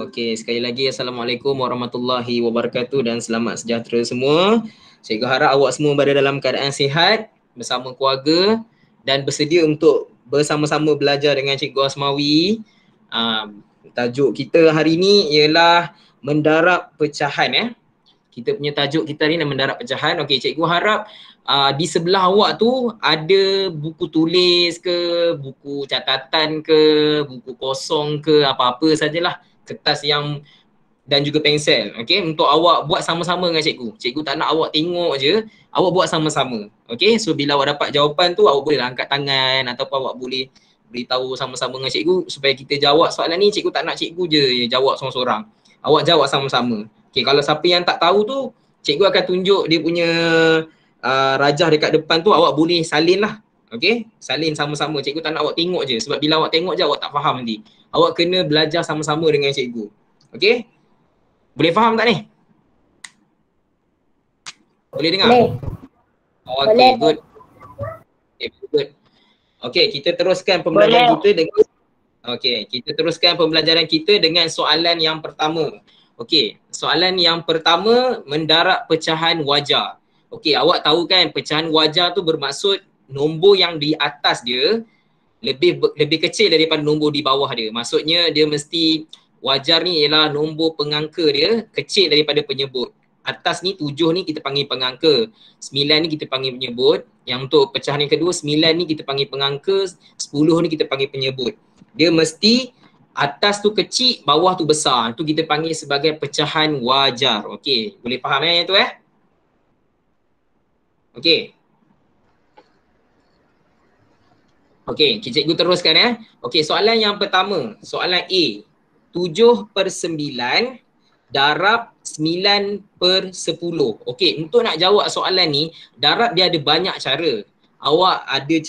Okey, sekali lagi Assalamualaikum warahmatullahi wabarakatuh dan selamat sejahtera semua. Cikgu harap awak semua berada dalam keadaan sihat bersama keluarga dan bersedia untuk bersama-sama belajar dengan Cikgu Asmawi. Tajuk kita hari ini ialah mendarab pecahan. Kita punya tajuk kita ni mendarab pecahan. Okey, cikgu harap di sebelah awak tu ada buku tulis ke, buku catatan ke, buku kosong ke, apa-apa sajalah, kertas yang dan juga pensel. Okey, untuk awak buat sama-sama dengan cikgu. Cikgu tak nak awak tengok je, awak buat sama-sama. Okey, so bila awak dapat jawapan tu awak boleh angkat tangan ataupun awak boleh beritahu sama-sama dengan cikgu supaya kita jawab soalan ni. Cikgu tak nak cikgu je jawab seorang-seorang. Awak jawab sama-sama. Okey, kalau siapa yang tak tahu tu, cikgu akan tunjuk dia punya rajah dekat depan tu, awak boleh salin lah. Okey, salin sama-sama. Cikgu tak nak awak tengok je sebab bila awak tengok je awak tak faham nanti. Awak kena belajar sama-sama dengan cikgu. Okey? Boleh faham tak ni? Boleh dengar? Boleh. Okey, good. Okay, good. Okey, kita teruskan pembelajaran kita dengan kita teruskan pembelajaran kita dengan soalan yang pertama. Okey, soalan yang pertama, mendarab pecahan wajar. Okey, awak tahu kan pecahan wajar tu bermaksud nombor yang di atas dia lebih kecil daripada nombor di bawah dia. Maksudnya dia mesti wajar ni ialah nombor pengangka dia kecil daripada penyebut. Atas ni 7 ni kita panggil pengangka, 9 ni kita panggil penyebut. Yang untuk pecahan yang kedua 9 ni kita panggil pengangka, 10 ni kita panggil penyebut. Dia mesti atas tu kecil, bawah tu besar. Itu kita panggil sebagai pecahan wajar. Okey, boleh faham yang tu Okey. Okey, cikgu teruskan Okey, soalan yang pertama, soalan A. 7/9 darab 9/10. Okey, untuk nak jawab soalan ni, darab dia ada banyak cara.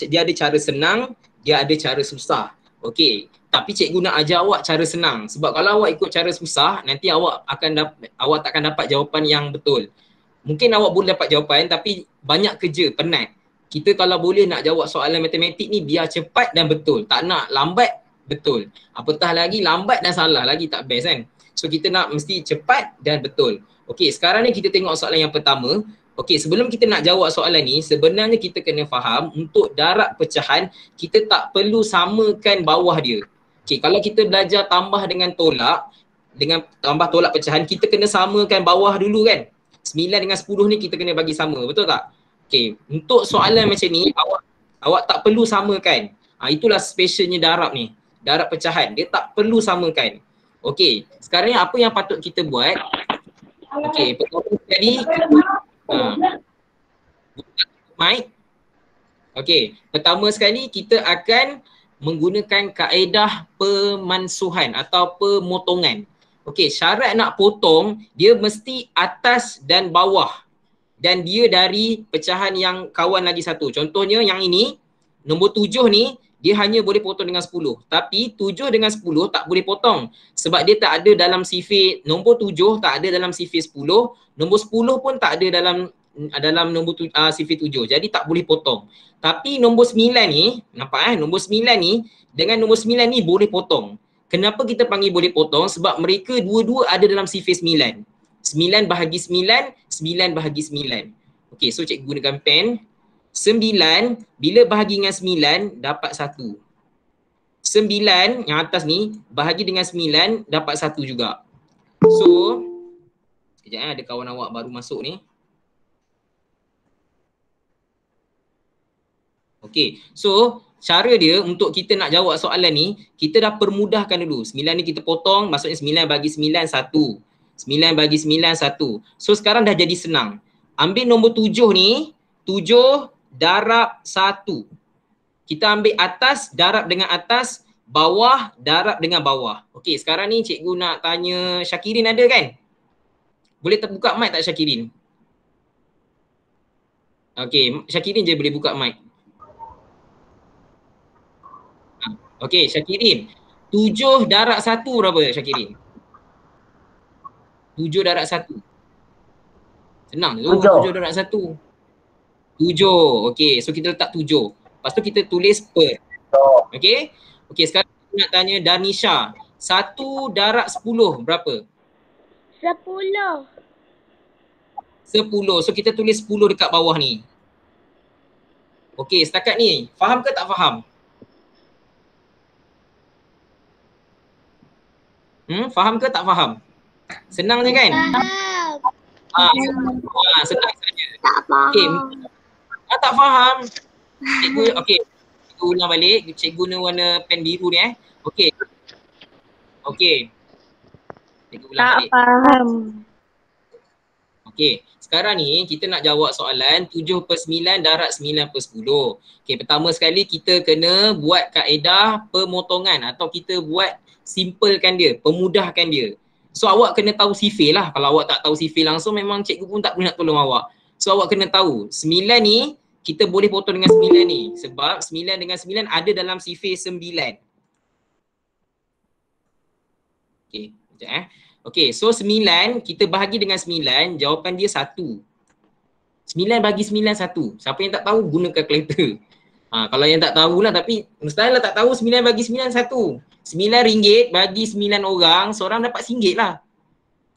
Dia ada cara senang, dia ada cara susah. Okey, tapi cikgu nak ajar awak cara senang sebab kalau awak ikut cara susah, nanti awak takkan dapat jawapan yang betul. Mungkin awak boleh dapat jawapan tapi banyak kerja, penat. Kita kalau boleh nak jawab soalan matematik ni biar cepat dan betul. Tak nak lambat, betul. Apatah lagi lambat dan salah lagi tak best kan. So kita nak mesti cepat dan betul. Okey, sekarang ni kita tengok soalan yang pertama. Okey, sebelum kita nak jawab soalan ni, sebenarnya kita kena faham untuk darab pecahan, kita tak perlu samakan bawah dia. Okey, kalau kita belajar tambah dengan tambah tolak pecahan, kita kena samakan bawah dulu kan. 9 dengan 10 ni kita kena bagi sama, betul tak? Okey, untuk soalan macam ni awak tak perlu samakan. Itulah specialnya darab ni. Darab pecahan, dia tak perlu samakan. Okey, sekarang ni apa yang patut kita buat? Okey, pertama sekali mic. Okey, pertama sekali kita akan menggunakan kaedah pemansuhan atau pemotongan. Okey, syarat nak potong dia mesti atas dan bawah. Dan dia dari pecahan yang kawan lagi satu. Contohnya yang ini, nombor 7 ni, dia hanya boleh potong dengan 10. Tapi 7 dengan 10 tak boleh potong. Sebab dia tak ada dalam sifir, nombor 7 tak ada dalam sifir 10. Nombor 10 pun tak ada dalam nombor sifir 7. Jadi tak boleh potong. Tapi nombor 9 ni, nampak nombor 9 ni, dengan nombor 9 ni boleh potong. Kenapa kita panggil boleh potong? Sebab mereka dua-dua ada dalam sifir 9. 9 bahagi 9, 9 bahagi 9. Okey, so cikgu gunakan pen. 9, bila bahagi dengan 9, dapat 1. 9 yang atas ni, bahagi dengan 9, dapat 1 juga. So, sekejap ada kawan awak baru masuk ni. Okey, so cara dia untuk kita nak jawab soalan ni, kita dah permudahkan dulu. 9 ni kita potong, maksudnya 9 bagi 9, 1. 9 bagi 9, 1. So sekarang dah jadi senang. Ambil nombor 7 ni, 7 darab 1. Kita ambil atas, darab dengan atas, bawah, darab dengan bawah. Okey, sekarang ni cikgu nak tanya Syakirin ada kan? Boleh terbuka mic tak Syakirin? Okey, Syakirin je boleh buka mic. Okey, Syakirin. 7 darab 1 berapa Syakirin? 7 darab 1. Senang tu. 7 darab 1. 7. Okey, so kita letak 7. Lepas tu kita tulis per. Okey. Okey, sekarang nak tanya Danisha. 1 darab 10 berapa? 10. 10. So kita tulis 10 dekat bawah ni. Okey, setakat ni faham ke tak faham? Faham ke tak faham? Senang je kan? Faham. Senang saja. Tak faham. Okey. Tak faham. Cikgu cikgu ulang balik. Cikgu guna warna pen biru ni Okey. Okey. Cikgu ulang balik. Tak faham. Okey. Sekarang ni kita nak jawab soalan 7/9 darab 9/10. Okey, pertama sekali kita kena buat kaedah pemotongan atau kita buat simplekan dia, pemudahkan dia. So awak kena tahu sifir lah. Kalau awak tak tahu sifir langsung memang cikgu pun tak boleh nak tolong awak. So awak kena tahu 9 ni kita boleh potong dengan 9 ni sebab 9 dengan 9 ada dalam sifir 9. Okey, sekejap Okey, so 9 kita bahagi dengan 9, jawapan dia 1. 9 bagi 9 1. Siapa yang tak tahu guna kalkulator. Kalau yang tak tahulah tapi mustahil lah tak tahu 9 bagi 9 1. RM9 bagi 9 orang, seorang dapat RM1 lah.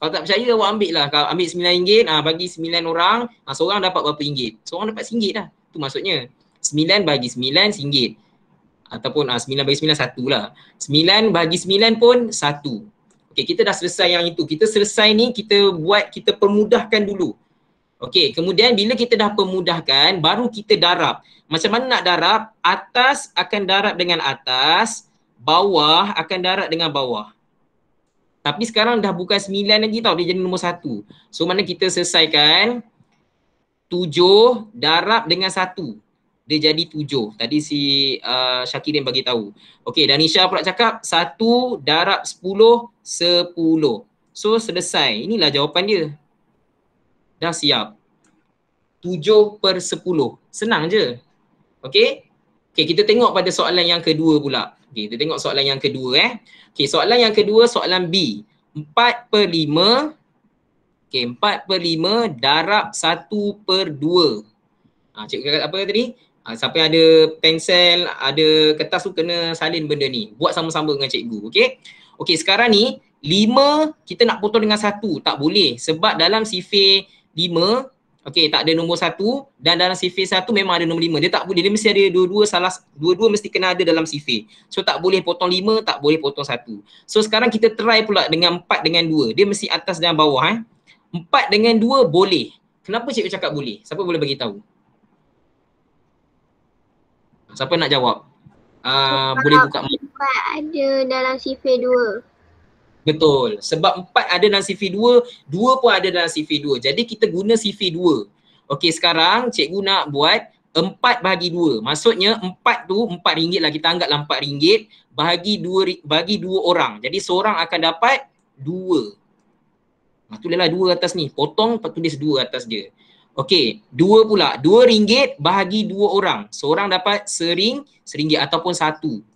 Kalau tak percaya awak ambil lah. Kalau ambil RM9, bagi 9 orang, seorang dapat berapa ringgit? Seorang dapat RM1 lah. Itu maksudnya. 9 bagi 9 RM1. Ataupun 9 bagi 9 1 lah. 9 bagi 9 pun 1. Okey, kita dah selesai yang itu. Kita selesai ni kita buat, kita permudahkan dulu. Okey, kemudian bila kita dah permudahkan, baru kita darab. Macam mana nak darab? Atas akan darab dengan atas, bawah akan darab dengan bawah. Tapi sekarang dah bukan 9 lagi tau, dia jadi nombor 1. So mana kita selesaikan 7 darab dengan 1. Dia jadi 7. Tadi si Syakirin bagi tahu. Okey, Danisha pula cakap 1 darab 10, 10. So selesai. Inilah jawapan dia. Dah siap. 7/10. Senang je. Okey? Okey, kita tengok pada soalan yang kedua pula. Okey, kita tengok soalan yang kedua Okey, soalan yang kedua soalan B. 4/5. Okey, 4/5 darab 1/2. Cikgu kata apa tadi? Siapa yang ada pensel, ada kertas tu kena salin benda ni. Buat sama-sama dengan cikgu, okey? Okey, sekarang ni 5 kita nak potong dengan 1. Tak boleh sebab dalam sifir 5, okey, tak ada nombor 1 dan dalam sifir 1 memang ada nombor 5. Dia tak boleh, dia mesti ada dua-dua mesti kena ada dalam sifir. So tak boleh potong 5, tak boleh potong 1. So sekarang kita try pula dengan 4 dengan 2. Dia mesti atas dan bawah 4 dengan 2 boleh. Kenapa cikgu cakap boleh? Siapa boleh bagi tahu? Siapa nak jawab? Boleh buka mic. 4 ada dalam sifir 2. Betul. Sebab 4 ada dalam sifir 2, 2 pun ada dalam sifir 2. Jadi kita guna sifir 2. Okey, sekarang cikgu nak buat 4 bahagi 2. Maksudnya 4 tu RM4 lah. Kita anggaplah RM4 bagi 2 orang. Jadi seorang akan dapat 2. Tulislah 2 atas ni. Potong, tulis 2 atas dia. Okey, 2 pula. RM2 bahagi 2 orang. Seorang dapat RM1 ataupun 1.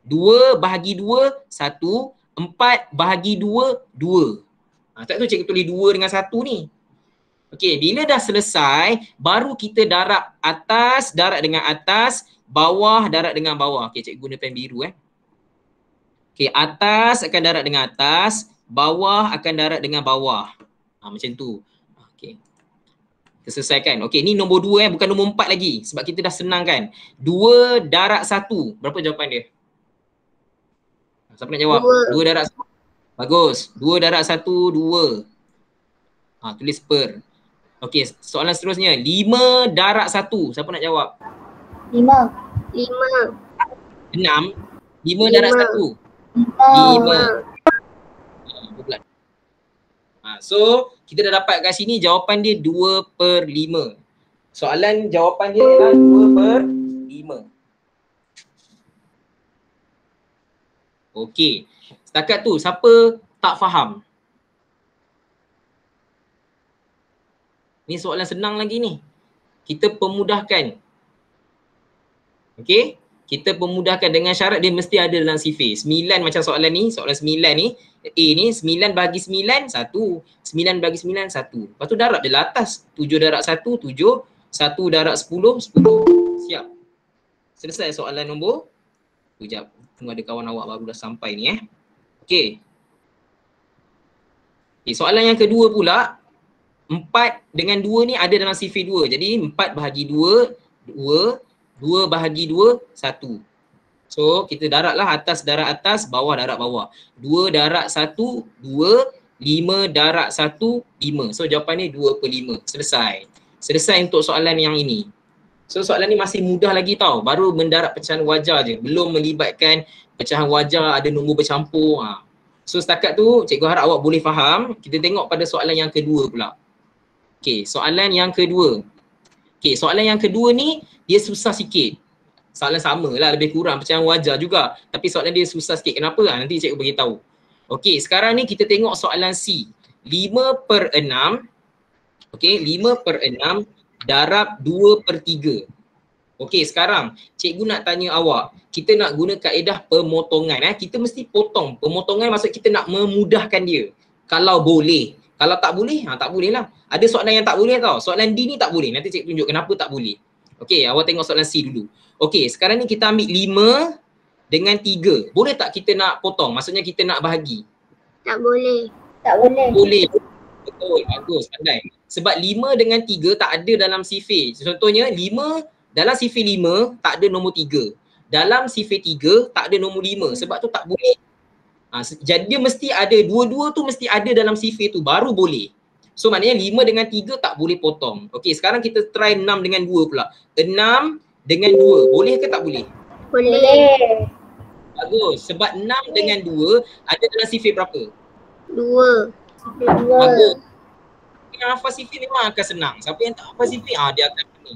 2 bahagi 2, 1. 4 bahagi 2, 2. Tak tahu cikgu tulis 2 dengan 1 ni. Okey, bila dah selesai, baru kita darab atas, darab dengan atas, bawah, darab dengan bawah. Okey, cikgu guna pen biru Okey, atas akan darab dengan atas, bawah akan darab dengan bawah. Macam tu. Okey. Kita selesaikan. Okey, ni nombor 2 bukan nombor 4 lagi. Sebab kita dah senang kan. 2 darab 1. Berapa jawapan dia? Siapa nak jawab? 2 darab 1. Bagus. 2 darab 1, 2. Tulis per. Okey, soalan seterusnya. 5 darab 1. Siapa nak jawab? 5. 6. 5 darab 1. 5. So, kita dah dapat kat sini jawapan dia 2/5. Soalan jawapan dia adalah 2/5. Okey. Setakat tu, siapa tak faham? Ni soalan senang lagi ni. Kita pemudahkan. Okey? Kita pemudahkan dengan syarat dia mesti ada dalam sifir. 9 macam soalan ni, soalan 9 ni. A ni 9 bagi 9, 1. 9 bagi 9, 1. Lepas tu darab je lah atas. 7 darab 1, 7. 1 darab 10, 10. Siap. Selesai soalan nombor. Sekejap. Tunggu ada kawan awak baru dah sampai ni Okey. Okay, soalan yang kedua pula, 4 dengan 2 ni ada dalam sifir 2. Jadi 4 bahagi 2, 2, 2 bahagi 2, 1. So kita darablah atas darab atas, bawah darab bawah. 2 darab 1, 2, 5 darab 1, 5. So jawapan ni 2/5. Selesai. Selesai untuk soalan yang ini. So soalan ni masih mudah lagi tau. Baru mendarab pecahan wajar je. Belum melibatkan pecahan wajar ada nombor bercampur. So setakat tu cikgu harap awak boleh faham. Kita tengok pada soalan yang kedua pula. Okay, soalan yang kedua. Okay, soalan yang kedua ni dia susah sikit. Soalan sama lah, lebih kurang pecahan wajar juga. Tapi soalan dia susah sikit. Kenapa? Nanti cikgu beritahu. Okay, sekarang ni kita tengok soalan C. 5/6. Okay, 5/6 darab 2/3. Okey, sekarang cikgu nak tanya awak, kita nak guna kaedah pemotongan. Kita mesti potong. Pemotongan maksud kita nak memudahkan dia. Kalau boleh. Kalau tak boleh, tak boleh lah. Ada soalan yang tak boleh tau. Soalan D ni tak boleh. Nanti cikgu tunjuk kenapa tak boleh. Okey, awak tengok soalan C dulu. Okey, sekarang ni kita ambil 5 dengan 3. Boleh tak kita nak potong? Maksudnya kita nak bahagi. Tak boleh. Tak boleh. Boleh. Betul, bagus, pandai. Sebab 5 dengan 3 tak ada dalam sifir. Contohnya 5 dalam sifir 5 tak ada nombor 3. Dalam sifir 3 tak ada nombor 5. Sebab tu tak boleh. Jadi dia mesti ada, dua-dua tu mesti ada dalam sifir tu baru boleh. So maknanya 5 dengan 3 tak boleh potong. Okey, sekarang kita try 6 dengan 2 pula. 6 dengan 2. Boleh ke tak boleh? Boleh. Bagus. Sebab 6 dengan 2 ada dalam sifir berapa? 2. Bagus. Yang hafal sifir memang akan senang. Siapa yang tak hafal sifir, dia akan pening.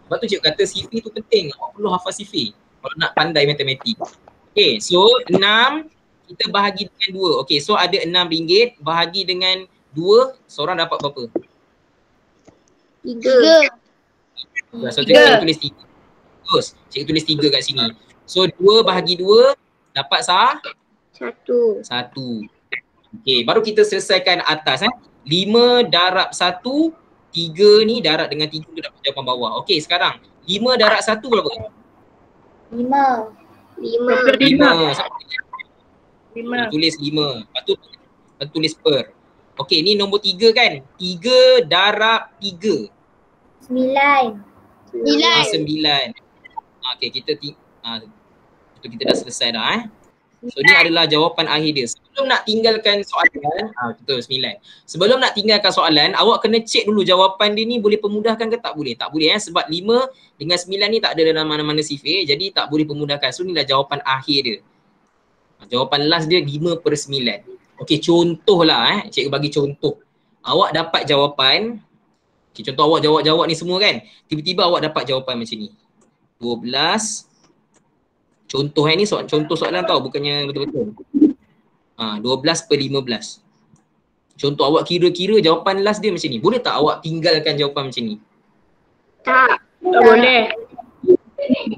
Sebab tu cikgu kata sifir tu penting. Awak perlu hafal sifir kalau nak pandai matematik. Okay, so 6 kita bahagi dengan 2. Okay, so ada RM6 bahagi dengan 2, seorang dapat berapa? 3. So cikgu tulis 3. Terus, cikgu tulis 3 kat sini. So 2 bahagi 2 dapat 1. 1. Okay, baru kita selesaikan atas. 5 darab 1, 3 ni darab dengan 3 tu dapat jawapan bawah. Okey, sekarang 5 darab 1 berapa? 5. 5. 5. Tulis 5. Lepas tu tulis per. Okey, ni nombor 3 kan? 3 darab 3. 9. 9. Okey, kita dah selesai dah. So ni adalah jawapan akhir dia. Sebelum nak tinggalkan soalan, betul 9. Sebelum nak tinggalkan soalan, awak kena cek dulu jawapan dia ni boleh pemudahkan ke tak boleh. Tak boleh sebab 5 dengan 9 ni tak ada dalam mana-mana sifir, jadi tak boleh pemudahkan. So inilah jawapan akhir dia. Jawapan last dia 5/9. Okey, contohlah cikgu bagi contoh. Awak dapat jawapan, contoh awak jawab ni semua kan. Tiba-tiba awak dapat jawapan macam ni. 12. Contoh ni contoh soalan tau, bukannya betul-betul. 12/15. Contoh awak kira-kira jawapan last dia macam ni. Boleh tak awak tinggalkan jawapan macam ni? Tak. Tak boleh.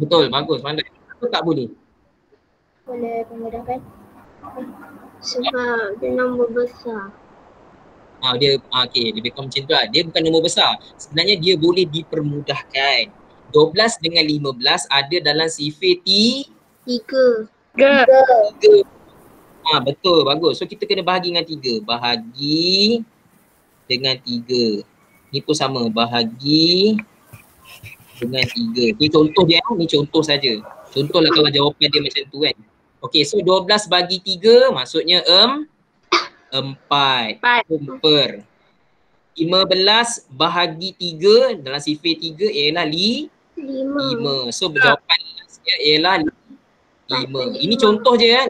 Betul, bagus, pandai. Kenapa tak boleh? Boleh pemudahkan. Sebab dia nombor besar. Okey, lebih kurang macam tu lah. Dia bukan nombor besar. Sebenarnya dia boleh dipermudahkan. 12 dengan 15 ada dalam sifir 3. 3. Betul, bagus. So kita kena bahagi dengan 3. Bahagi dengan 3. Ni pun sama, bahagi dengan 3. Ni contoh dia, ni contoh saja. Contohlah kalau jawapan dia macam tu kan. Okey, so 12 bagi 3 maksudnya 4. Per. 15 bahagi 3 dalam sifir 3 ialah 5. So jawapan dia ialah 5. Ini contoh je kan.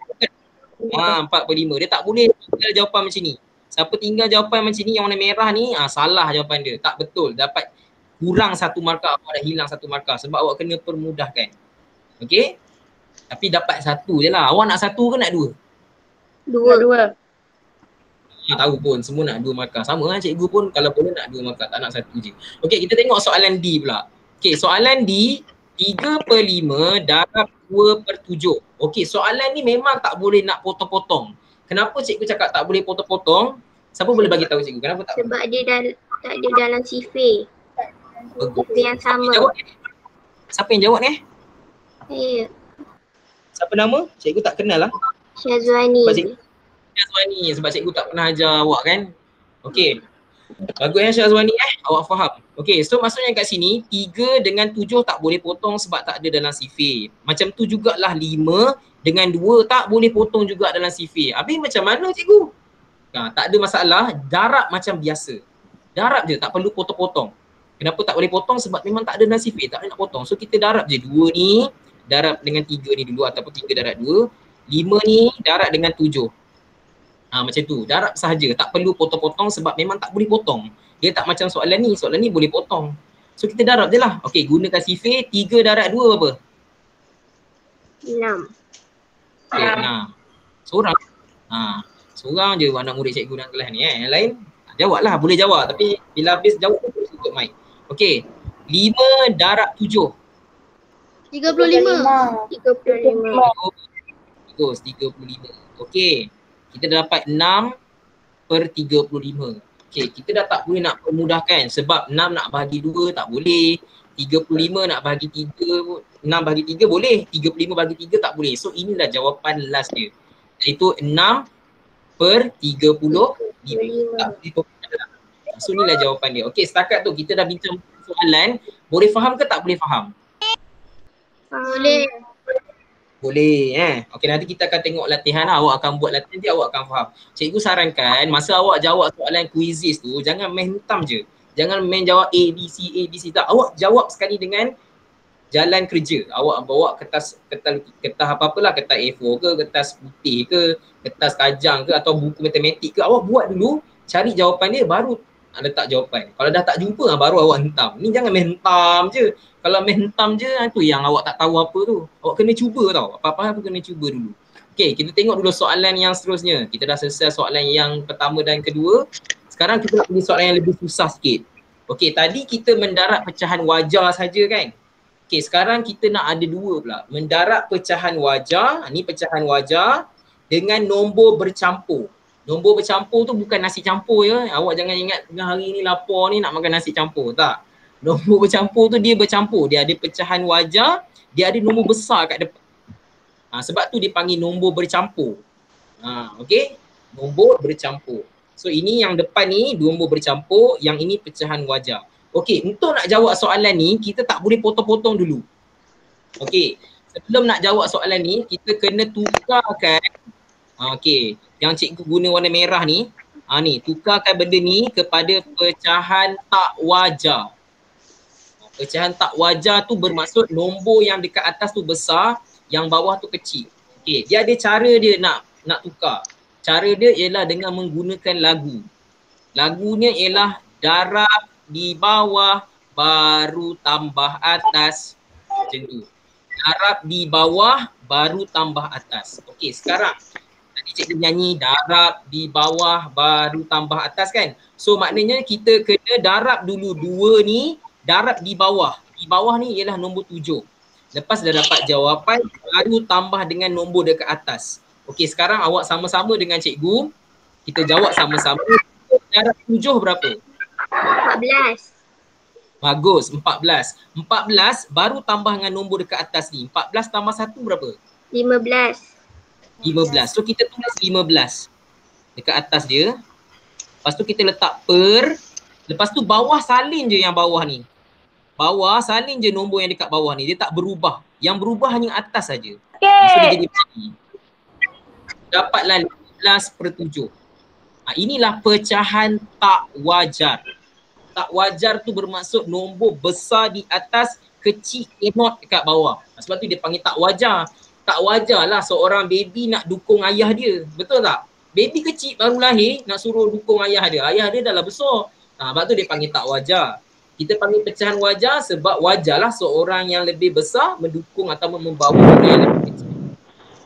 4/5. Dia tak boleh tinggal jawapan macam ni. Siapa tinggal jawapan macam ni yang warna merah ni, salah jawapan dia. Tak betul. Dapat kurang 1 markah, awak dah hilang 1 markah sebab awak kena permudahkan. Okey? Tapi dapat 1 je lah. Awak nak 1 ke nak 2? 2. Tahu pun semua nak 2 markah. Sama lah cikgu pun kalau boleh nak 2 markah, tak nak 1 je. Okey, kita tengok soalan D pula. Okey, soalan D 3/5 darab 2/7. Okey, soalan ni memang tak boleh nak potong-potong. Kenapa cikgu cakap tak boleh potong-potong? Siapa boleh bagi tahu cikgu kenapa tak? Sebab dia tak ada dalam sifir. Sifir yang sama. Siapa yang jawab ni? Saya. Siapa nama? Cikgu tak kenal lah. Syazwani. Syazwani sebab cikgu tak pernah ajar awak kan. Okey. Bagus Syazwani awak faham. Okey, so maksudnya kat sini 3 dengan 7 tak boleh potong sebab tak ada dalam sifir. Macam tu jugalah 5 dengan 2 tak boleh potong juga dalam sifir. Habis macam mana cikgu? Tak ada masalah, darab macam biasa. Darab je, tak perlu potong-potong. Kenapa tak boleh potong? Sebab memang tak ada dalam sifir, tak boleh nak potong. So kita darab je 2 ni, darab dengan 3 ni dulu ataupun 3 darab 2. 5 ni darab dengan 7. Macam tu, darab sahaja, tak perlu potong-potong sebab memang tak boleh potong. Dia tak macam soalan ni boleh potong. So kita darab je lah. Okey, gunakan sifir, 3 darab 2 berapa? 6. Okay, seorang. Seorang je anak murid cikgu dalam kelas ni Yang lain jawab lah, boleh jawab. Tapi bila habis jawab tu terus tutup mic. Okey, 5 darab 7. 35. 35. Bagus, 35. Okey, kita dah dapat 6/35. Okey, kita dah tak boleh nak permudahkan sebab 6 nak bagi 2 tak boleh. 35 nak bagi 3, 6 bagi 3 boleh. 35 bagi 3 tak boleh. So inilah jawapan last dia. Iaitu 6/35. So inilah jawapan dia. Okey, setakat tu kita dah bincang soalan. Boleh faham ke tak boleh faham? Boleh. Boleh Okey, nanti kita akan tengok latihan lah. Awak akan buat latihan nanti awak akan faham. Cikgu sarankan masa awak jawab soalan quizzes tu jangan main hentam je. Jangan main jawab A, B, C tak. Awak jawab sekali dengan jalan kerja. Awak bawa kertas apa-apalah, kertas A4 ke, kertas putih ke, kertas tajam ke atau buku matematik ke. Awak buat dulu, cari jawapan dia baru letak jawapan. Kalau dah tak jumpa baru awak hentam. Ni jangan main hentam je. Kalau main hentam je tu yang awak tak tahu apa tu. Awak kena cuba tau. Apa-apa kena cuba dulu. Okey, kita tengok dulu soalan yang seterusnya. Kita dah selesai soalan yang pertama dan kedua. Sekarang kita nak pergi soalan yang lebih susah sikit. Okey, tadi kita mendarat pecahan wajar saja kan? Okey, sekarang kita nak ada dua pula. Mendarat pecahan wajar, ni pecahan wajar dengan nombor bercampur. Nombor bercampur tu bukan nasi campur ya. Awak jangan ingat tengah hari ni lapar ni nak makan nasi campur. Tak. Nombor bercampur tu dia bercampur. Dia ada pecahan wajar, dia ada nombor besar kat depan. Sebab tu dia panggil nombor bercampur. Okey? Nombor bercampur. So ini yang depan ni nombor bercampur, yang ini pecahan wajar. Okey, untuk nak jawab soalan ni kita tak boleh potong-potong dulu. Okey, sebelum nak jawab soalan ni kita kena tukarkan okey, yang cikgu guna warna merah ni, ni tukarkan benda ni kepada pecahan tak wajar. Pecahan tak wajar tu bermaksud nombor yang dekat atas tu besar, yang bawah tu kecil. Okey, dia ada cara dia nak tukar. Cara dia ialah dengan menggunakan lagu. Lagunya ialah darab di bawah baru tambah atas. Macam tu. Darab di bawah baru tambah atas. Okey, sekarang tadi cikgu nyanyi darab di bawah baru tambah atas kan. So maknanya kita kena darab dulu 2 ni, darab di bawah. Di bawah ni ialah nombor 7. Lepas dah dapat jawapan baru tambah dengan nombor dekat atas. Okey, sekarang awak sama-sama dengan cikgu. Kita jawab sama-sama. Darab 7 berapa? 14. Bagus, 14. 14 baru tambah dengan nombor dekat atas ni. 14 tambah 1 berapa? 15. 15. So kita tulis 15 dekat atas dia. Lepas tu kita letak per. Lepas tu bawah salin je yang bawah ni. Bawah salin je nombor yang dekat bawah ni. Dia tak berubah. Yang berubah hanya atas saja. So dia jadi bagi. Dapatlah 15/7. Inilah pecahan tak wajar. Tak wajar tu bermaksud nombor besar di atas, kecil not dekat bawah. Sebab tu dia panggil tak wajar. Tak wajar lah seorang baby nak dukung ayah dia. Betul tak? Baby kecil baru lahir nak suruh dukung ayah dia. Ayah dia dah lah besar. Sebab tu dia panggil tak wajar. Kita panggil pecahan wajar sebab wajarlah seorang yang lebih besar mendukung atau membawa orang yang lebih kecil.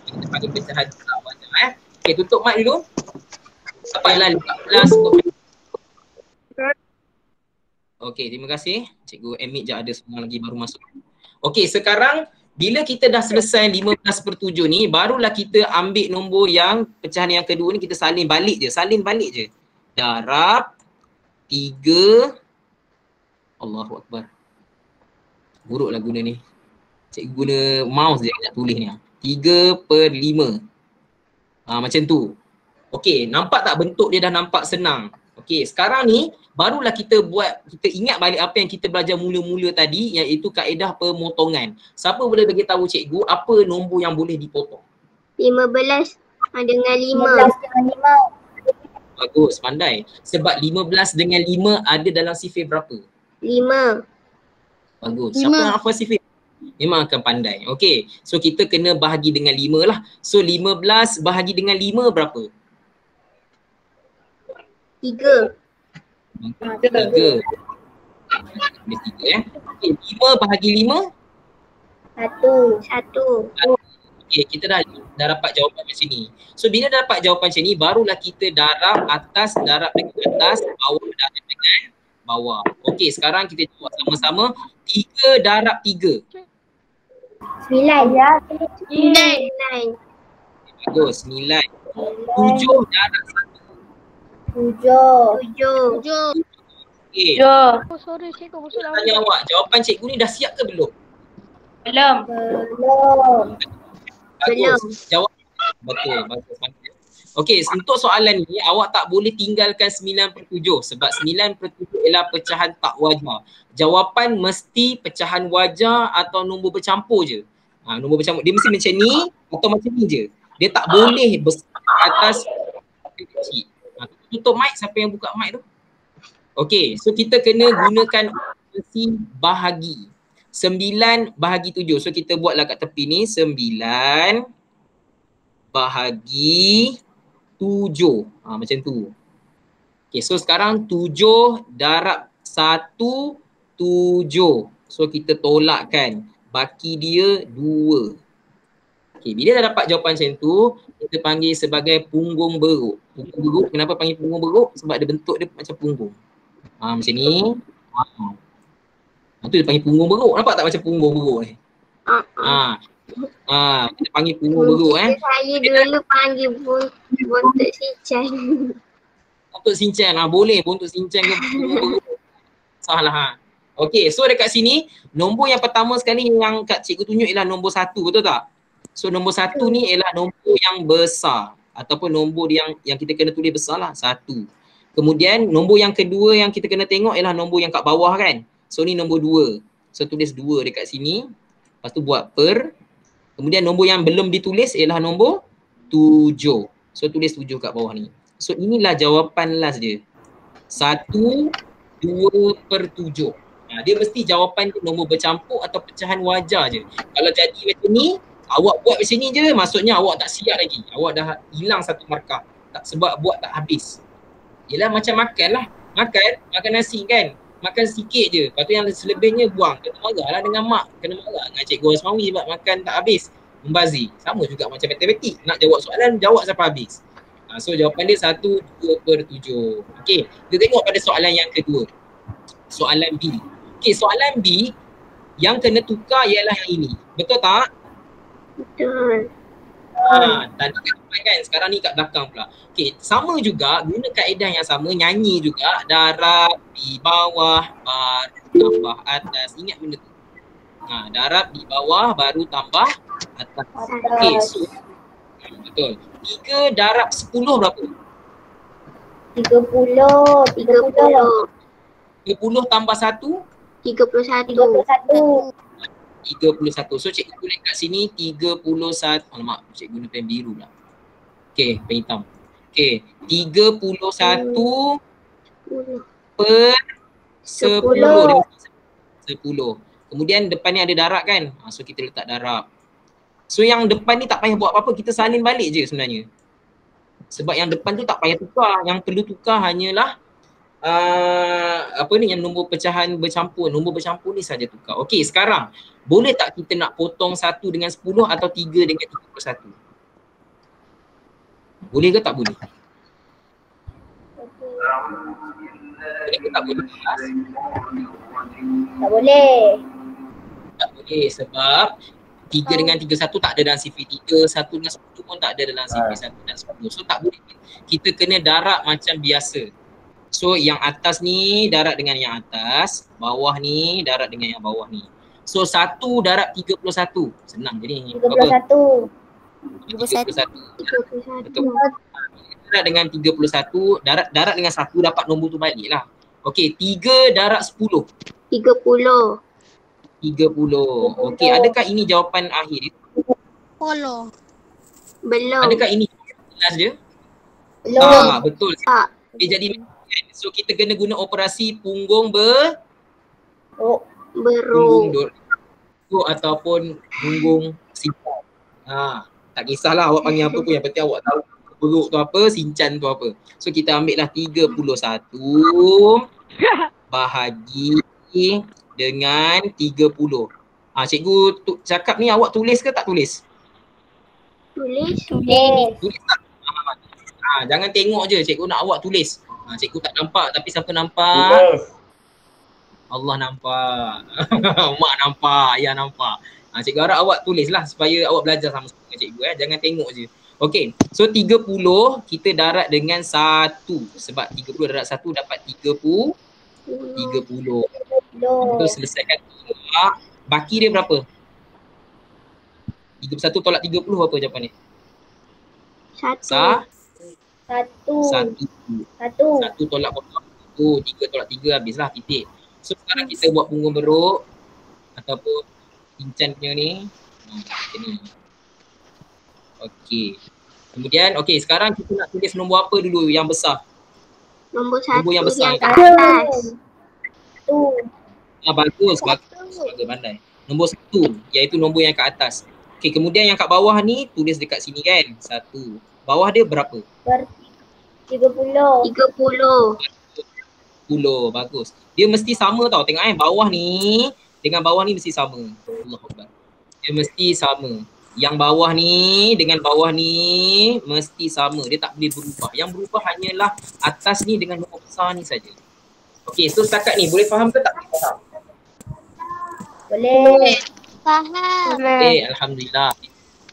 Kita panggil pecahan tak wajar. Okey, tutup mic dulu. Dapatlah 14. Okey, terima kasih. Cikgu admit je ada seorang lagi baru masuk. Okey, sekarang bila kita dah selesai 15/7 ni, barulah kita ambil nombor yang pecahan yang kedua ni, kita salin balik je. Salin balik je. Darab 3. Allahu Akbar. Buruklah guna ni. Cikgu guna mouse je nak tulis ni. 3/5. Macam tu. Okey, nampak tak bentuk dia dah nampak senang. Okey, sekarang ni barulah kita ingat balik apa yang kita belajar mula-mula tadi, iaitu kaedah pemotongan. Siapa boleh bagi tahu cikgu apa nombor yang boleh dipotong? 15 dengan 15 5. dengan 5. Bagus, pandai. Sebab 15 dengan 5 ada dalam sifir berapa? 5. Bagus. Siapa yang hafal sifir? Memang akan pandai. Okey, so kita kena bahagi dengan 5 lah. So 15 bahagi dengan 5 berapa? 3. 3. Habis 3 Okey, 5 bahagi 5? 1. 1. Okey, kita dah dapat jawapan macam ni. So bila dah dapat jawapan macam ni, barulah kita darab atas darab dengan atas, bawah darab dengan bawah. Okey, sekarang kita jawab sama-sama. 3 darab 3. 9. Ya. 9. Bagus, 9. 7 darab 7. 7. 1. Okey, Jo. tanya awak, jawapan cikgu ni dah siap ke belum? Belum. Belum. Bagus. Jawab betul. Bagus. Okey, untuk soalan ni awak tak boleh tinggalkan 9/7 sebab 9/7 ialah pecahan tak wajar. Jawapan mesti pecahan wajar atau nombor bercampur je. Nombor bercampur dia mesti macam ni atau macam ni je. Dia tak boleh besar atas kecil. Tutup mic, siapa yang buka mic tu? Okey, so kita kena gunakan operasi bahagi. 9 bahagi 7. So kita buatlah kat tepi ni 9 bahagi 7. Macam tu. Okay, so sekarang 7 darab 1, 7. So kita tolakkan. Baki dia 2. Okay, bila dah dapat jawapan macam tu, kita panggil sebagai punggung beruk. Punggung beruk, kenapa panggil punggung beruk? Sebab dia bentuk dia macam punggung. Macam ni. Itu dia panggil punggung beruk. Nampak tak macam punggung beruk ni? Kita panggil punggung beruk Saya dulu panggil buntut cincang. Buntut cincang boleh buntut cincang ke punggung beruk. Salah Okey, so dekat sini nombor yang pertama sekali yang kat cikgu tunjuk ialah nombor 1, betul tak? So nombor 1 ni ialah nombor yang besar ataupun nombor yang kita kena tulis besar lah, 1. Kemudian nombor yang kedua yang kita kena tengok ialah nombor yang kat bawah kan. So ni nombor 2. So tulis 2 dekat sini. Lepas tu buat per. Kemudian nombor yang belum ditulis ialah nombor 7. So tulis 7 kat bawah ni. So inilah jawapan last dia. 1, 2/7. Dia mesti jawapan tu nombor bercampur atau pecahan wajar je. Kalau jadi macam ni, awak buat macam ni je, maksudnya awak tak siap lagi. Awak dah hilang 1 markah. Sebab buat tak habis. Yelah macam makan lah. Makan nasi kan. Makan sikit je. Lepas tu yang selebihnya buang. Kena marah lah dengan mak. Kena marah dengan cikgu Asmawi sebab makan tak habis. Membazir. Sama juga macam matematik. Nak jawab soalan, jawab sampai habis. So jawapan dia 1, 2/7. Okay. Kita tengok pada soalan yang kedua. Soalan B. Okay, soalan B yang kena tukar ialah yang ini. Betul tak? Betul. Tadi kat depan kan, sekarang ni kat belakang pula. Okay, sama juga, guna kaedah yang sama, nyanyi juga. Darab di bawah, baru tambah atas. Ingat benda tu. Darab di bawah, baru tambah atas. Okay, so betul. 3 darab 10 berapa? 30. 30 tambah 1? 31. 31. So cikgu tulis kat sini 31. Alamak, cikgu guna pen biru pula. Okay, pen hitam. Okay, 31 per 10. 10. Kemudian depan ni ada darab kan? So kita letak darab. So yang depan ni tak payah buat apa-apa, kita salin balik je sebenarnya. Sebab yang depan tu tak payah tukar. Yang perlu tukar hanyalah yang nombor pecahan bercampur. Nombor bercampur ni saja tukar. Okey, sekarang boleh tak kita nak potong 1 dengan 10 atau 3 dengan 31? Boleh ke tak boleh? Boleh ke tak boleh? Tak boleh. Tak boleh sebab 3 dengan 31 tak ada dalam sifir 3, 1 dengan 10 pun tak ada dalam sifir 1 dan 10. So tak boleh. Kita kena darab macam biasa. So yang atas ni darab dengan yang atas, bawah ni darab dengan yang bawah ni. So 1 darab 31. Senang je ni. 31. 31. Betul. darat dengan 31, darat dengan 1 dapat nombor tu balik lah. Okey, 3 darat 10. 30. 30. Okey, adakah ini jawapan akhir? Polo. Belum. Adakah ini jelas je? Belum. Tak, betul. Tak. Okay, jadi so kita kena guna operasi punggung Oh. punggung Beruk. duduk ataupun punggung sinchan. Tak kisahlah awak panggil apa pun, yang penting awak tahu beruk tu apa, sinchan tu apa. So kita ambil lah 31 bahagi dengan 30. Cikgu cakap ni awak tulis ke tak tulis? Tulis. Tulis. Tulis tak? Jangan tengok je, cikgu nak awak tulis. Cikgu tak nampak tapi siapa nampak? Tulis. Allah nampak. Mak nampak, ayah nampak. Cikgu harap awak tulis lah supaya awak belajar sama dengan cikgu. Jangan tengok je. Okey, so 30 kita darat dengan 1. Sebab 30 darat 1 dapat 30. 30. Betul, selesaikan tolak. Baki dia berapa? 31 tolak 30 apa jawapan ni? 1. Satu. 1 tolak 1, 3 tolak 3 habislah titik. So sekarang kita buat punggung beruk ataupun pinchan punya ni. Macam ni. Okey. Kemudian sekarang kita nak tulis nombor apa dulu yang besar? Nombor 1 Nombor yang besar. yang kat atas. Bagus. Bagus pandai. Nombor 1 iaitu nombor yang kat atas. Okey, kemudian yang kat bawah ni tulis dekat sini kan. 1. Bawah dia berapa? 30. 30. 10. Bagus. Dia mesti sama tau. Tengok bawah ni dengan bawah ni mesti sama. Allahuakbar. Dia mesti sama. Yang bawah ni dengan bawah ni mesti sama. Dia tak boleh berubah. Yang berubah hanyalah atas ni dengan nombor besar ni saja. Okey, so setakat ni boleh faham ke tak boleh faham? Boleh. Faham. Alhamdulillah.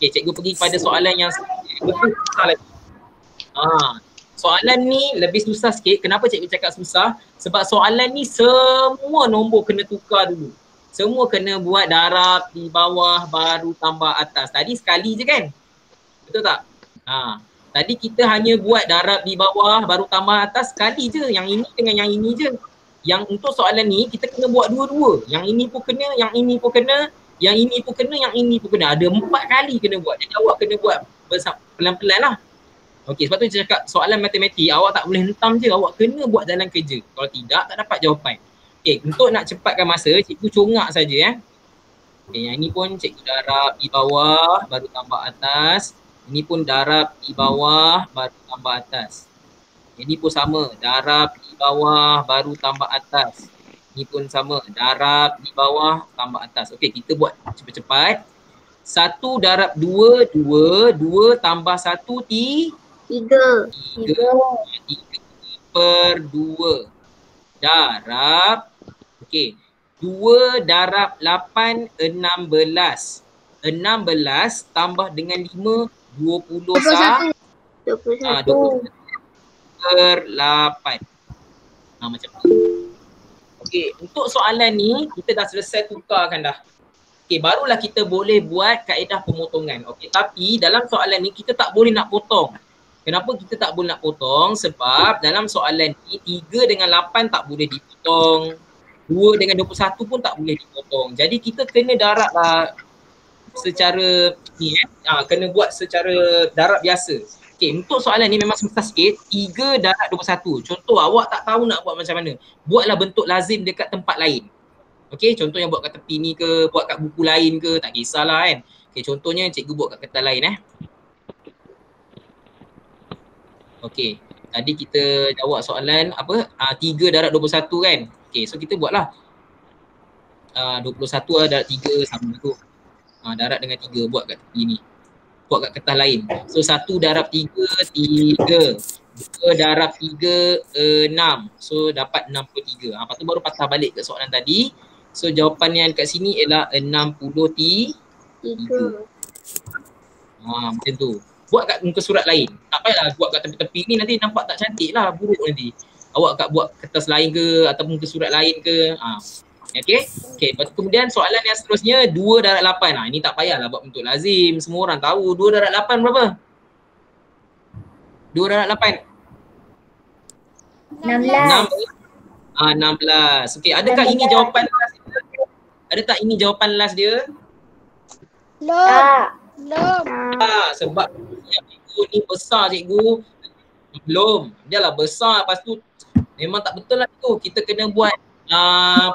Okey, cikgu pergi kepada soalan yang betul susah lagi. Soalan ni lebih susah sikit. Kenapa cikgu cakap susah? Sebab soalan ni semua nombor kena tukar dulu. Semua kena buat darab di bawah baru tambah atas. Tadi sekali je kan? Betul tak? Tadi kita hanya buat darab di bawah baru tambah atas sekali je. Yang ini dengan yang ini je. Yang untuk soalan ni kita kena buat dua-dua. Yang ini pun kena, yang ini pun kena, yang ini pun kena, yang ini pun kena. Ada 4 kali kena buat. Jadi awak kena buat pelan-pelan lah. Okey, sebab tu saya cakap soalan matematik awak tak boleh hentam je, awak kena buat dalam kerja. Kalau tidak, tak dapat jawapan. Okey, untuk nak cepatkan masa, cikgu congak saja Okey, yang ini pun cikgu darab di bawah baru tambah atas. Ini pun darab di bawah baru tambah atas. Ini pun sama, darab di bawah baru tambah atas. Ini pun sama, darab di bawah tambah atas. Okey, kita buat cepat-cepat. 1 darab 2, 2. 2 tambah 1, 3. 3 per 2 darab, okey, 2 darab 8, 16. 16 tambah dengan 5, 21. 21 per 8. Macam tu. Okey, untuk soalan ni kita dah selesai tukarkan dah. Okey, barulah kita boleh buat kaedah pemotongan. Okey, tapi dalam soalan ni kita tak boleh nak potong. Kenapa kita tak boleh nak potong? Sebab dalam soalan ni 3 dengan 8 tak boleh dipotong. 2 dengan 21 pun tak boleh dipotong. Jadi kita kena darab lah secara ni kena buat secara darab biasa. Okey, untuk soalan ni memang susah sikit. 3 darab 21. Contoh awak tak tahu nak buat macam mana. Buatlah bentuk lazim dekat tempat lain. Okey, contohnya buat kat tepi ni ke, buat kat buku lain ke, tak kisahlah kan. Okey, contohnya cikgu buat kat kertas lain Okey, tadi kita jawab soalan apa? 3 darab 21 kan? Okey, so kita buatlah 21 darab 3 sama tu. Darab dengan 3 buat kat tepi ni. Buat kat kertas lain. So 1 darab 3, 3. 2 darab 3, 6. So dapat 63. Lepas tu baru patah balik ke soalan tadi. So jawapan yang kat sini ialah 63. Macam tu. Buat kat muka surat lain. Tak payahlah buat kat tepi-tepi ni, nanti nampak tak cantik lah, buruk nanti. Awak kat buat kertas lain ke ataupun muka surat lain ke. Okey. Lepas tu kemudian soalan yang seterusnya 2 darab 8. Ini tak payahlah buat bentuk lazim. Semua orang tahu 2 darab 8 berapa? 2 2 darab 8. 16. 16. Okey, adakah ini jawapan last dia? Ada tak ini jawapan last dia? Tak. Sebab yang cikgu ni besar cikgu. Belum. Dia lah besar, lepas tu memang tak betul lah tu. Kita kena buat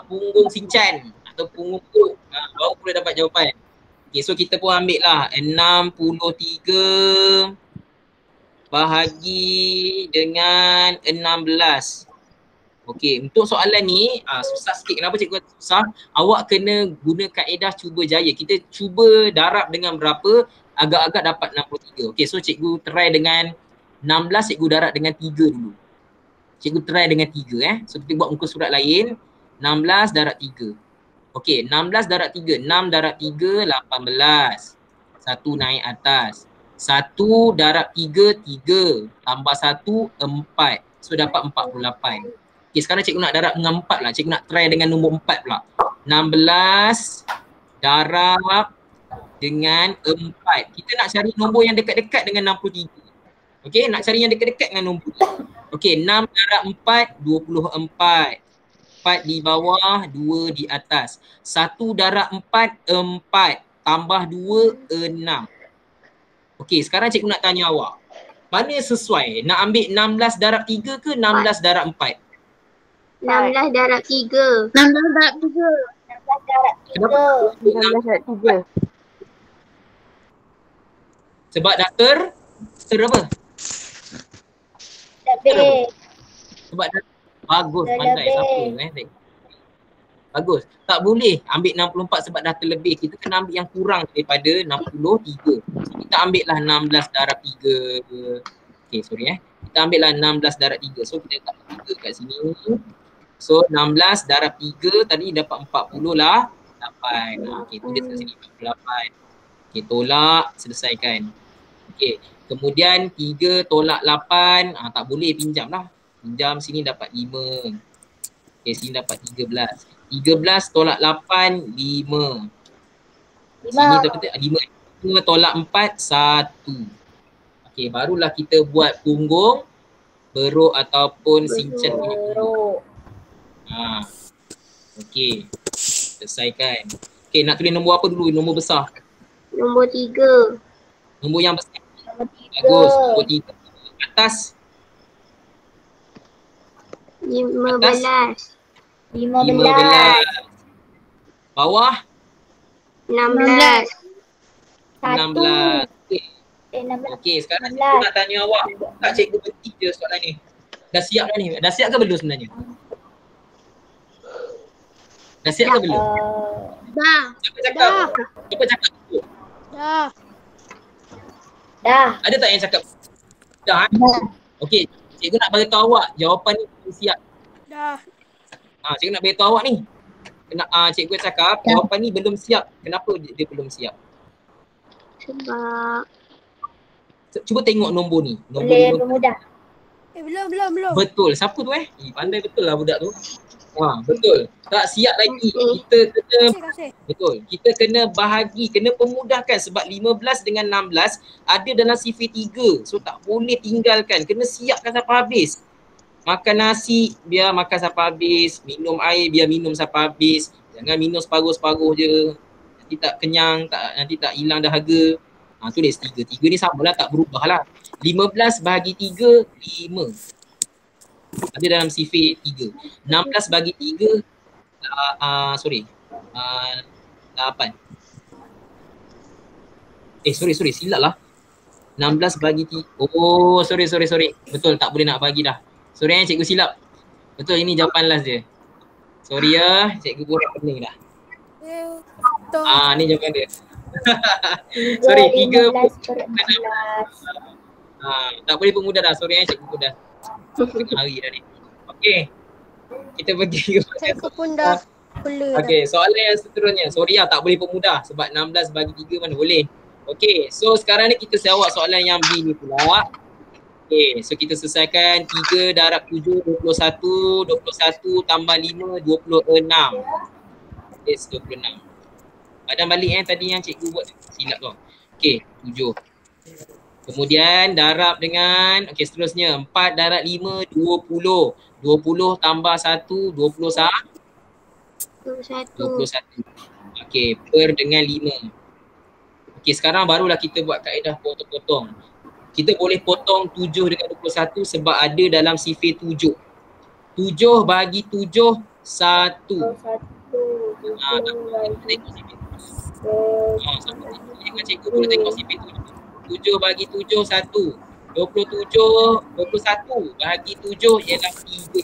punggung sinchan atau punggung perut. Baru boleh dapat jawapan. Okay, so kita pun ambil lah 63 bahagi dengan 16. Okey, untuk soalan ni susah sikit. Kenapa cikgu kata susah? Awak kena guna kaedah cuba jaya. Kita cuba darab dengan berapa, agak-agak dapat 63. Okey, so cikgu try dengan 16, cikgu darab dengan 3 dulu. Cikgu try dengan 3 So kita buat muka surat lain. 16 darab 3. Okey, 16 darab 3. 6 darab 3, 18. 1 naik atas. 1 darab 3, 3. Tambah 1, 4. So dapat 48. Okey, sekarang cikgu nak darab dengan 4 lah. Cikgu nak try dengan nombor 4 pula. 16 darab dengan 4. Kita nak cari nombor yang dekat-dekat dengan 63. Okey, nak cari yang dekat-dekat dengan nombor. Okey, 6 darab 4, 24. 4 di bawah, 2 di atas. 1 darab 4, 4. Tambah 2, 6. Okey, sekarang cikgu nak tanya awak. Mana sesuai? Nak ambil 16 darab 3 ke 16 darab 4? 16 darab 3. 16 darab 3. 16 darab 3. 16 darab 3. Sebab dah ter apa? Lebih. Sebab dah bagus, Dah pandai lebih. siapa bagus. Tak boleh ambil 64 sebab dah terlebih. Kita kena ambil yang kurang daripada 63. So kita ambil lah 16 darab 3. Okay, sorry Kita ambil lah 16 darab 3. So kita letak 3 kat sini. So 16 darab 3 tadi dapat 40 lah. 8. Okay, tulis kat sini 48. Okay, tolak, selesaikan. Okay, kemudian 3 tolak 8. Tak boleh, pinjam lah. Pinjam sini dapat 5. Okay, sini dapat 13. 13 tolak 8, 5. Sini dapat 5 tolak 4, 1. Okay, barulah kita buat punggung, beruk ataupun sinchan punya punggung. Okay, selesaikan. Okay, nak tulis nombor apa dulu? Nombor besar? Nombor 3. Nombor yang besar? Nombor 3. Bagus, nombor 3. Atas? 15. 15. Bawah? 16. 16. Okay. 16. Okey, sekarang cikgu nak tanya awak. Tak cikgu berhenti je soalan ni. Dah siap dah ni? Dah siap ke belum sebenarnya? Dah siap ke belum? Dah. Siapa cakap? Siapa cakap tu? Dah. Dah. Ada tak yang cakap? Dah. Okey, cikgu nak bagi tahu awak jawapan ni belum siap. Dah. Cikgu nak bagi tahu awak ni. Cikgu cakap jawapan ni belum siap. Kenapa dia belum siap? Sebab Cuba tengok nombor ni. Nombor Boleh ni bermudah. Belum. betul. Siapa tu pandai betul lah budak tu. Betul. Tak siap lagi. Kita kena Kasih. betul. Kita kena bahagi, kena pemudahkan sebab 15 dengan 16 ada dalam sifir 3. So tak boleh tinggalkan. Kena siapkan sampai habis. Makan nasi biar makan sampai habis, minum air biar minum sampai habis. Jangan minum separuh-separuh je. Nanti tak kenyang, nanti tak hilang dahaga. Tulis 3. 3 ni samalah, tak berubah lah. 15 bahagi 3, 5. Ada dalam sifir 3. 16 bagi 3, 8. Sorry, silap lah. 16 bagi 3. Oh, sorry. Betul, tak boleh nak bagi dah. Sorry cikgu silap. Betul, ini jawapan last dia. Sorry cikgu kurang pening dah. Ni jawapan dia. Sorry, 3 tak boleh pemudah dah. Sorry cikgu pun dah tengah hari dah ni. Okey, kita pergi Cikgu pun dah boleh. Okey, soalan yang seterusnya. Sorry tak boleh pemudah sebab 16 bagi 3 mana boleh. Okey, so sekarang ni kita jawab soalan yang B ni pula. Okey, so kita selesaikan 3 darab 7, 21. 21 tambah 5, 26. Yes, 26. Badan balik tadi yang cikgu buat silap tu. Okey, 7. Kemudian darab dengan, okey seterusnya 4 darab 5, 20. 20 tambah 1, 21. 21. Okey, per dengan 5. Okey, sekarang barulah kita buat kaedah potong-potong. Kita boleh potong 7 dengan 21 sebab ada dalam sifir 7. 7 bagi 7, 1. Cikgu boleh tengok sifir 7. 7 bagi 7, 1. 21 bagi 7 ialah 3.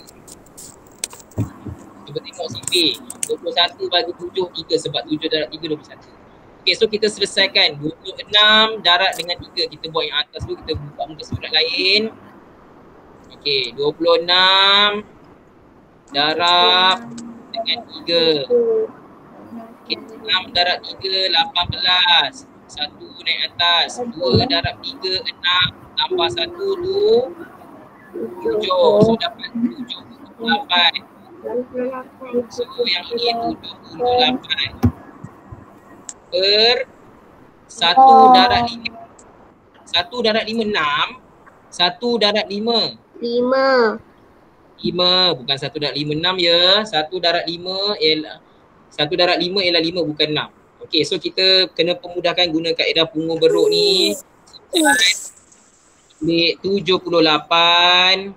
Cuba tengok sifir. 21 bagi 7, 3 sebab 7 darab 3, 21. Okay, so kita selesaikan 26 darab dengan 3. Kita buat yang atas dulu, kita buka muka surat lain. Okay, 26 darab dengan 3. Okay, 6 darab 3, 18. 1 naik atas. 2 darab 3, 6. Tambah 1 tu 7. So dapat 78. So yang ini 78 per 1 darab 5. 1 darab 5, 6. 1 darab 5. 5. Bukan 1 darab 5, 6 ya. 1 darab 5 ialah 1 darab 5 ialah 5 bukan 6. Okey, so kita kena pemudahkan guna kaedah pungut beruk ni. Ambil 78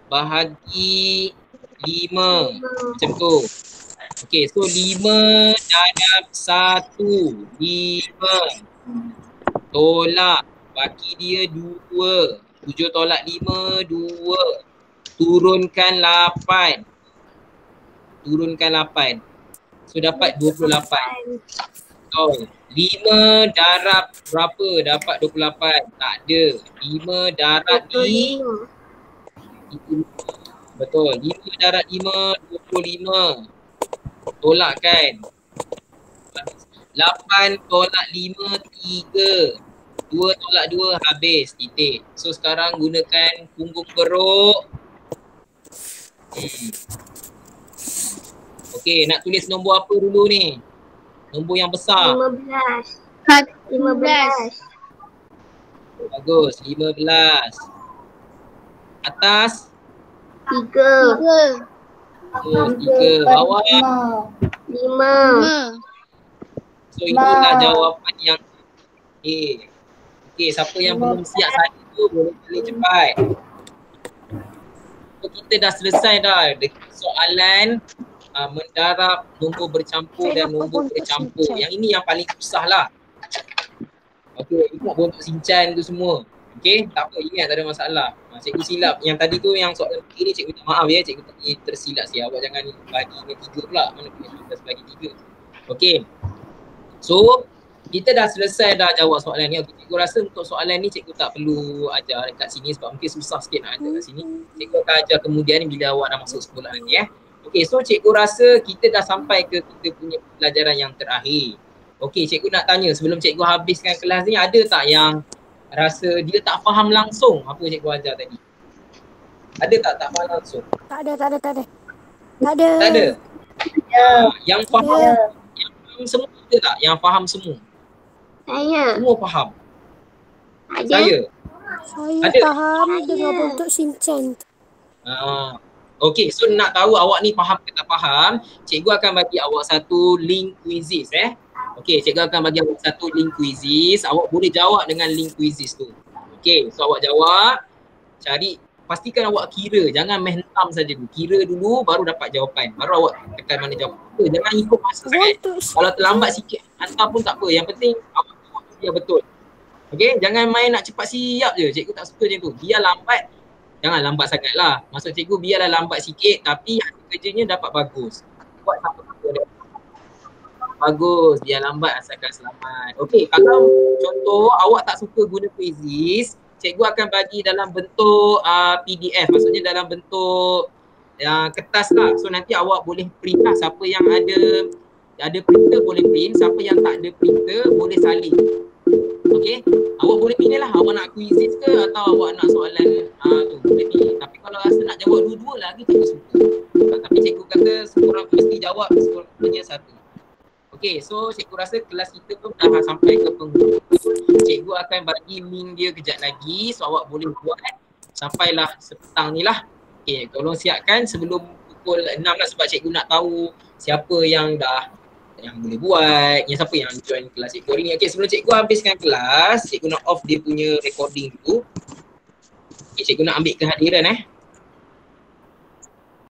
bahagi 5. Macam tu. Okey, so 5 darab 1. 5. Tolak. Bagi dia 2. 7 tolak 5, 2. Turunkan 8. So dapat 28. So 5 darab berapa dapat 28? Tak ada. 5 darab di 25. Betul. 5 darab 5, 25. Tolak kan? 8 tolak 5, 3. 2 tolak 2 habis. Titik. So sekarang gunakan punggung beruk. Okey, nak tulis nombor apa dulu ni? Nombor yang besar. 15. Bagus, 15. Atas? 3. 3. Bawah? 5. So inilah jawapan yang Okey, siapa yang belum siap saya tu boleh balik cepat. So kita dah selesai dah soalan mendarab nombor bercampur dan nombor bercampur. Yang ini yang paling susah lah. Okey, ingat bentuk sinchan tu semua. Okey, tak apa, ingat tak ada masalah. Cikgu silap. Yang tadi tu yang soalan ni cikgu minta maaf ya, cikgu tadi tersilap sikit. Awak jangan baginya 3 pula. Mana punya 15 bagi 3. Okey. So, kita dah selesai dah jawab soalan ni. Okay, cikgu rasa untuk soalan ni cikgu tak perlu ajar dekat sini sebab mungkin susah sikit nak ajar kat sini. Cikgu akan ajar kemudian bila awak dah masuk sekolah nanti ya. Okey, so cikgu rasa kita dah sampai ke kita punya pelajaran yang terakhir. Okey, cikgu nak tanya sebelum cikgu habiskan kelas ni, ada tak yang rasa dia tak faham langsung apa cikgu ajar tadi? Ada tak faham langsung? Tak ada. Tak ada? Yang faham, yang faham semua ada tak? Yang faham semua? Saya. Semua faham? Ada. Saya? Saya Ada? faham dengan bentuk sinchan. Okey, so nak tahu awak ni faham ke tak faham, cikgu akan bagi awak satu link quizzes Okey, cikgu akan bagi awak satu link quizzes. Awak boleh jawab dengan link quizzes tu. Okey, so awak jawab, cari, pastikan awak kira, jangan main hentam saja dulu. Kira dulu baru dapat jawapan. Baru awak tekan mana jawab. Jangan ikut masa sangat. Kalau terlambat sikit, hantar pun tak apa. Yang penting awak jawab dia betul. Okey, jangan main nak cepat siap je. Cikgu tak suka macam tu. Biar lambat, jangan lambat sangat lah. Maksud cikgu biarlah lambat sikit tapi hasil kerjanya dapat bagus. Buat apa-apa dia. Bagus, biar lambat asalkan selamat. Okey, kalau contoh awak tak suka guna quizzes, cikgu akan bagi dalam bentuk PDF. Maksudnya dalam bentuk kertas lah. So nanti awak boleh print lah. Siapa yang ada printer boleh print. Siapa yang tak ada printer boleh salin. Okey, awak boleh pilih lah. Awak nak quizzes ke atau awak nak soalan tu. Boleh pilih. Tapi kalau rasa nak jawab dua-dua lagi cikgu suka. Tapi cikgu kata sekurang mesti jawab sekurang-kurangnya satu. Okay, so cikgu rasa kelas kita pun dah sampai ke penghujung. Cikgu akan bagi link dia kejap lagi, so awak boleh buat sampailah sepetang ni lah. Okay, tolong siapkan sebelum pukul 6 lah sebab cikgu nak tahu siapa yang boleh buat, siapa yang join kelas cikgu hari ni. Okay, sebelum cikgu habiskan kelas, cikgu nak off dia punya recording dulu. Okay, cikgu nak ambil kehadiran